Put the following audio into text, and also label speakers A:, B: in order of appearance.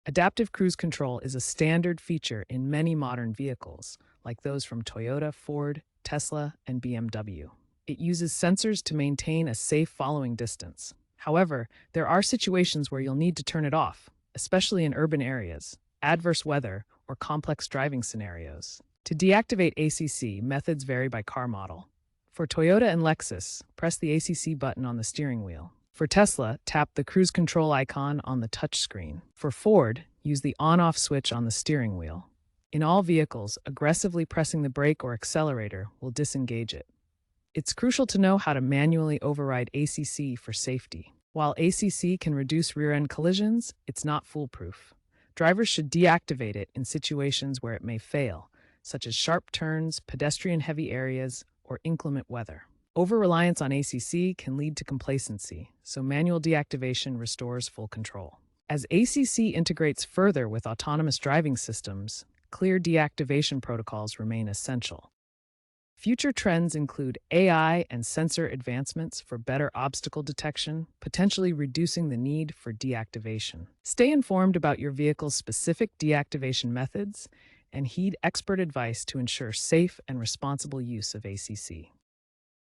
A: Adaptive cruise control is a standard feature in many modern vehicles, like those from Toyota, Ford, Tesla, and BMW. It uses sensors to maintain a safe following distance. However, there are situations where you'll need to turn it off, especially in urban areas, adverse weather, or complex driving scenarios. To deactivate ACC, methods vary by car model. For Toyota and Lexus, press the ACC button on the steering wheel. For Tesla, tap the cruise control icon on the touchscreen. For Ford, use the on-off switch on the steering wheel. In all vehicles, aggressively pressing the brake or accelerator will disengage it. It's crucial to know how to manually override ACC for safety. While ACC can reduce rear-end collisions, it's not foolproof. Drivers should deactivate it in situations where it may fail, such as sharp turns, pedestrian-heavy areas, or inclement weather. Over-reliance on ACC can lead to complacency, so manual deactivation restores full control. As ACC integrates further with autonomous driving systems, clear deactivation protocols remain essential. Future trends include AI and sensor advancements for better obstacle detection, potentially reducing the need for deactivation. Stay informed about your vehicle's specific deactivation methods and heed expert advice to ensure safe and responsible use of ACC.